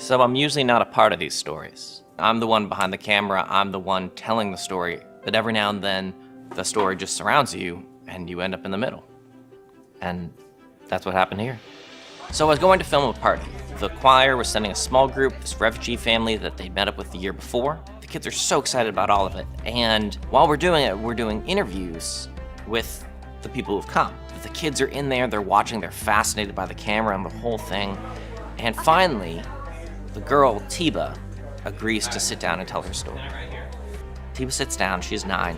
So I'm usually not a part of these stories. I'm the one behind the camera, I'm the one telling the story, but every now and then the story just surrounds you and you end up in the middle. And that's what happened here. So I was going to film a party. The choir was sending a small group, this refugee family that they'd met up with the year before. The kids are so excited about all of it. And while we're doing it, we're doing interviews with the people who've come. The kids are in there, they're watching, they're fascinated by the camera and the whole thing. And finally, the girl, Tiba, agrees to sit down and tell her story. Tiba sits down, she's 9.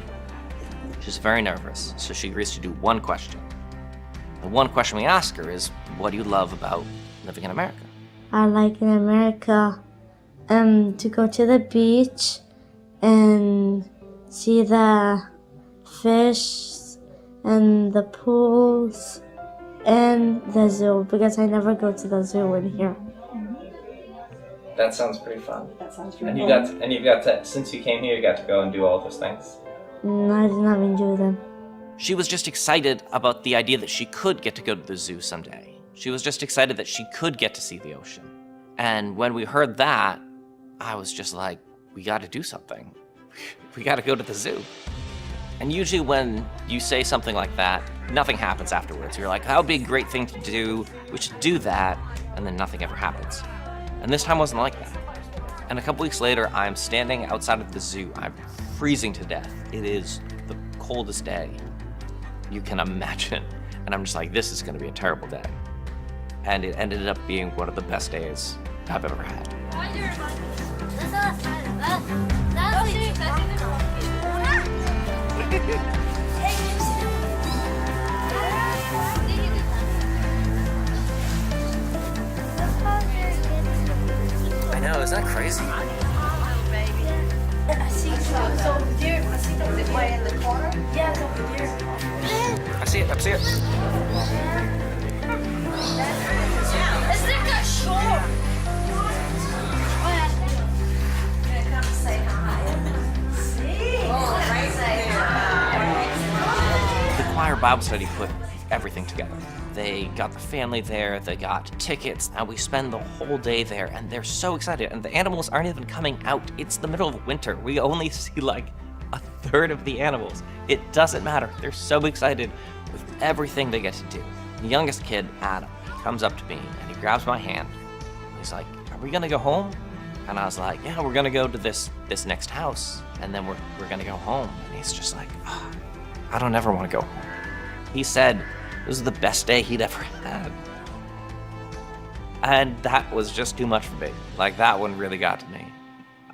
She's very nervous, so she agrees to do one question. The one question we ask her is, what do you love about living in America? I like in America to go to the beach and see the fish and the pools and the zoo, because I never go to the zoo in here. That sounds pretty fun. That sounds really And you've got to, since you came here, you got to go and do all those things. I did not enjoy them. She was just excited about the idea that she could get to go to the zoo someday. She was just excited that she could get to see the ocean. And when we heard that, I was just like, we got to do something. We got to go to the zoo. And usually when you say something like that, nothing happens afterwards. You're like, that would be a great thing to do. We should do that. And then nothing ever happens. And this time wasn't like that. And a couple weeks later, I'm standing outside of the zoo. I'm freezing to death. It is the coldest day you can imagine. And I'm just like, this is gonna be a terrible day. And it ended up being one of the best days I've ever had. I know, isn't that crazy? I see it over there. I see the way in the corner. Yeah, it's over there. I see it, I see it. It's like a shore. Come say hi. See? Oh, right there. The choir Bible study put everything together. They got the family there, they got tickets, and we spend the whole day there, and they're so excited, and the animals aren't even coming out. It's the middle of winter. We only see like a third of the animals. It doesn't matter. They're so excited with everything they get to do. The youngest kid, Adam, comes up to me, and he grabs my hand. He's like, are we gonna go home? And I was like, yeah, we're gonna go to this next house, and then we're gonna go home. And he's just like, oh, I don't ever wanna go home. He said, this was the best day he'd ever had. And that was just too much for me. Like, that one really got to me.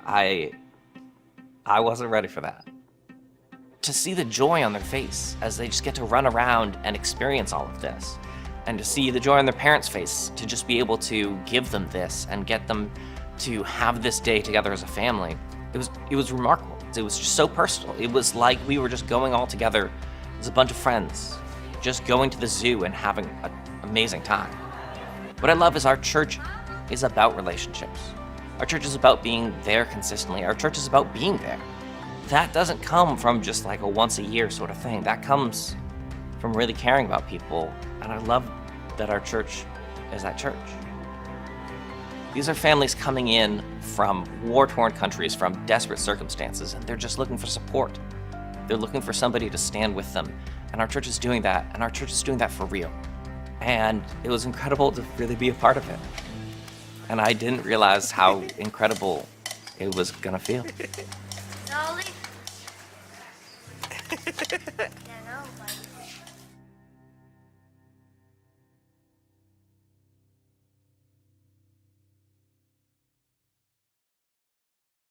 I wasn't ready for that. To see the joy on their face as they just get to run around and experience all of this, and to see the joy on their parents' face to just be able to give them this and get them to have this day together as a family, it was remarkable. It was just so personal. It was like we were just going all together as a bunch of friends, just going to the zoo and having an amazing time. What I love is our church is about relationships. Our church is about being there consistently. Our church is about being there. That doesn't come from just like a once a year sort of thing. That comes from really caring about people. And I love that our church is that church. These are families coming in from war-torn countries, from desperate circumstances, and they're just looking for support. They're looking for somebody to stand with them. And our church is doing that, and our church is doing that for real. And it was incredible to really be a part of it. And I didn't realize how incredible it was gonna feel. Dolly? Yeah, no, like